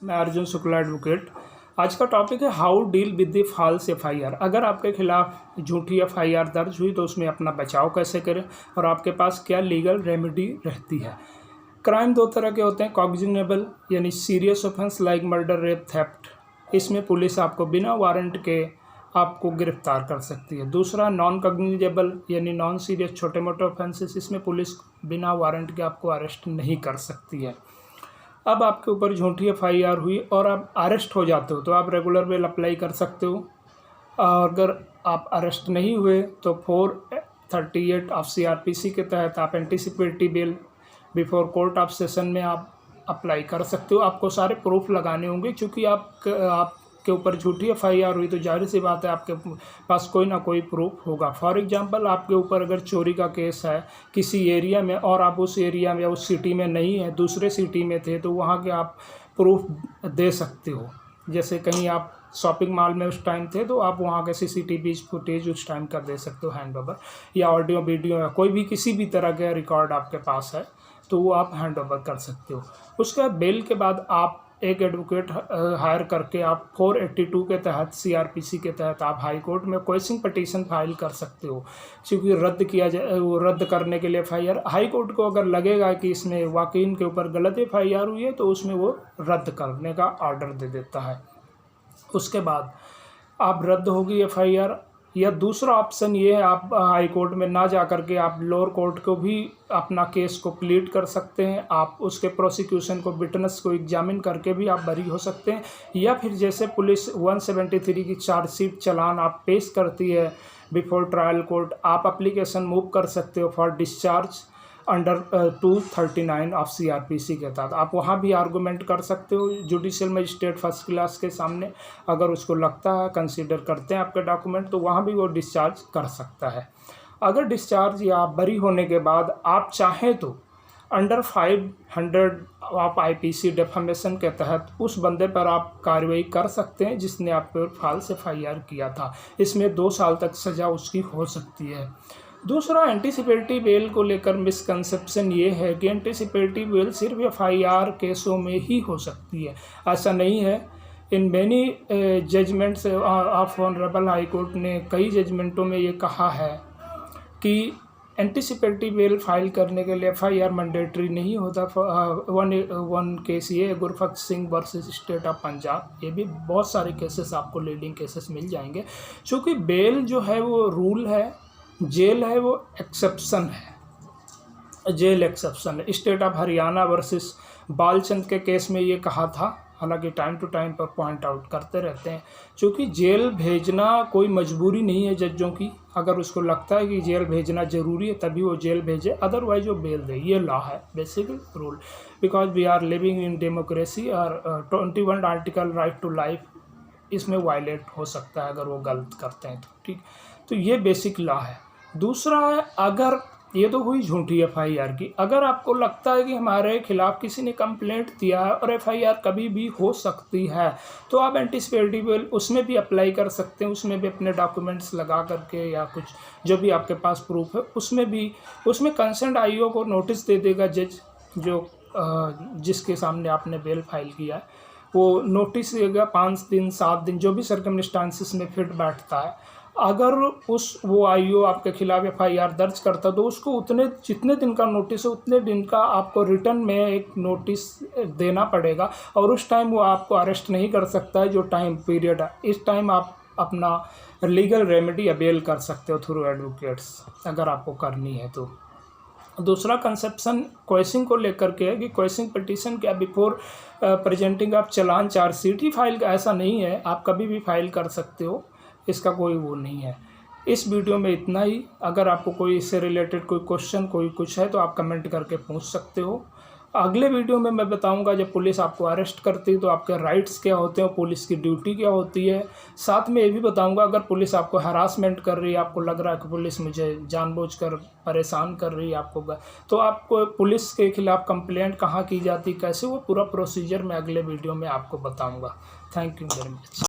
मैं अर्जुन शुक्ला एडवोकेट। आज का टॉपिक है how deal with the false FIR. अगर आपके खिलाफ झूठी एफआईआर दर्ज हुई तो उसमें अपना बचाव कैसे करें और आपके पास क्या लीगल रेमेडी रहती है। क्राइम दो तरह के होते हैं, कॉग्निजेबल यानी serious offence like murder, rape, theft. इसमें पुलिस आपको बिना वारंट के आपको गिरफ्तार कर सकती है। दूसरा नॉन कॉग्निजेबल यानी नॉन सीरियस छोटे मोटे ऑफेंसेस, इसमें पुलिस बिना वारंट के आपको अरेस्ट नहीं कर सकती है। अब आपके ऊपर झूठी एफआईआर हुई और आप अरेस्ट हो जाते हो तो आप रेगुलर बेल अप्लाई कर सकते हो। और अगर आप अरेस्ट नहीं हुए तो 438 ऑफ सीआरपीसी के तहत आप anticipatory bail before court of session में आप अप्लाई कर सकते हो। आपको सारे प्रूफ लगाने होंगे क्योंकि आपके ऊपर झूठी एफआईआर हुई तो जाहिर सी बात है आपके पास कोई ना कोई प्रूफ होगा। फॉर एग्जांपल, आपके ऊपर अगर चोरी का केस है किसी एरिया में और आप उस एरिया में उस सिटी में नहीं है, दूसरे सिटी में थे, तो वहाँ के आप प्रूफ दे सकते हो। जैसे कहीं आप शॉपिंग मॉल में उस टाइम थे तो आप वहाँ के सीसीटीवी फुटेज उस टाइम का दे सकते हो हैंड ओवर, या ऑडियो वीडियो या कोई भी किसी भी तरह का रिकॉर्ड आपके पास है तो वो आप हैंड ओवर कर सकते हो। उसके बाद बेल के बाद आप एक एडवोकेट हायर करके आप 482 के तहत सीआरपीसी के तहत आप हाई कोर्ट में क्वेश्चन पिटीशन फाइल कर सकते हो। क्योंकि रद्द किया जाए, वो रद्द करने के लिए एफआईआर हाई कोर्ट को अगर लगेगा कि इसमें वाकई इनके ऊपर गलत एफआईआर हुई है तो उसमें वो रद्द करने का ऑर्डर दे देता है। उसके बाद आप रद्द होगी एफआईआर, या दूसरा ऑप्शन ये है आप हाई कोर्ट में ना जा करके आप लोअर कोर्ट को भी अपना केस को प्लीड कर सकते हैं। आप उसके प्रोसिक्यूशन को, विटनेस को एग्जामिन करके भी आप बरी हो सकते हैं, या फिर जैसे पुलिस 173 की चार्जशीट चालान आप पेश करती है बिफोर ट्रायल कोर्ट, आप एप्लीकेशन मूव कर सकते हो for discharge under 239 of CrPC के तहत। आप वहाँ भी आर्गूमेंट कर सकते हो जुडिशियल मजिस्ट्रेट फर्स्ट क्लास के सामने। अगर उसको लगता है, कंसीडर करते हैं आपके डॉक्यूमेंट, तो वहाँ भी वो डिस्चार्ज कर सकता है। अगर डिस्चार्ज या बरी होने के बाद आप चाहें तो अंडर 500 ऑफ आईपीसी डेफामेशन के तहत उस बंदे पर आप कार्रवाई कर सकते हैं जिसने आप पर फॉल्स एफआईआर किया था। इसमें 2 साल तक सज़ा उसकी हो सकती है। दूसरा, एंटीसिपेटरी बेल को लेकर मिसकंसेप्शन ये है कि एंटीसिपेटरी बेल सिर्फ एफआईआर केसों में ही हो सकती है। ऐसा नहीं है। In many judgements of honourable high court ने कई जजमेंटों में ये कहा है कि एंटीसिपेटरी बेल फाइल करने के लिए एफआईआर मैंडेटरी नहीं होता। वन केस ये Gurbaksh Singh versus state of Punjab, ये भी बहुत सारे केसेस आपको लीडिंग केसेस मिल जाएंगे। चूँकि बेल जो है वो रूल है, जेल है वो एक्सेप्शन है, जेल एक्सेप्शन है। State of Haryana versus Balchand के केस में ये कहा था, हालांकि टाइम टू टाइम पर पॉइंट आउट करते रहते हैं, क्योंकि जेल भेजना कोई मजबूरी नहीं है जजों की। अगर उसको लगता है कि जेल भेजना ज़रूरी है तभी वो जेल भेजे, अदरवाइज वो बेल दे। ये लॉ है, basic rule, because we are living in democracy. और 21 आर्टिकल राइट टू लाइफ इसमें वायलेट हो सकता है अगर वो गलत करते हैं तो, ठीक। तो ये बेसिक लॉ है। दूसरा है, अगर ये तो हुई झूठी एफआईआर की, अगर आपको लगता है कि हमारे खिलाफ किसी ने कंप्लेंट दिया है और एफआईआर कभी भी हो सकती है तो आप एंटीसिपेटरी बेल उसमें भी अप्लाई कर सकते हैं। उसमें भी अपने डॉक्यूमेंट्स लगा करके या कुछ जो भी आपके पास प्रूफ है उसमें कंसर्न आईओ को नोटिस दे देगा जज, जो जिसके सामने आपने बेल फाइल किया है, वो नोटिस देगा 5 दिन 7 दिन जो भी सर्कमस्टांसिस में फिट बैठता है। अगर वो आईओ आपके खिलाफ एफआईआर दर्ज करता तो उसको जितने दिन का नोटिस है उतने दिन का आपको रिटर्न में एक नोटिस देना पड़ेगा, और उस टाइम वो आपको अरेस्ट नहीं कर सकता है जो टाइम पीरियड है। इस टाइम आप अपना लीगल रेमेडी अवेल कर सकते हो थ्रू एडवोकेट्स, अगर आपको करनी है तो। दूसरा कंसेप्शन क्वेश्चन को लेकर के है कि क्वेश्चन पिटीशन क्या बिफोर प्रेजेंटिंग आप चालान चार्जशीट ही फाइल, ऐसा नहीं है, आप कभी भी फाइल कर सकते हो, इसका कोई वो नहीं है। इस वीडियो में इतना ही। अगर आपको कोई इससे रिलेटेड कोई क्वेश्चन कोई कुछ है तो आप कमेंट करके पूछ सकते हो। अगले वीडियो में मैं बताऊंगा जब पुलिस आपको अरेस्ट करती है तो आपके राइट्स क्या होते हैं, पुलिस की ड्यूटी क्या होती है। साथ में ये भी बताऊंगा अगर पुलिस आपको हरासमेंट कर रही है, आपको लग रहा है कि पुलिस मुझे जानबूझकर परेशान कर रही है आपको, तो आपको पुलिस के खिलाफ कंप्लेंट कहाँ की जाती, कैसे, वो पूरा प्रोसीजर मैं अगले वीडियो में आपको बताऊँगा। Thank you very much.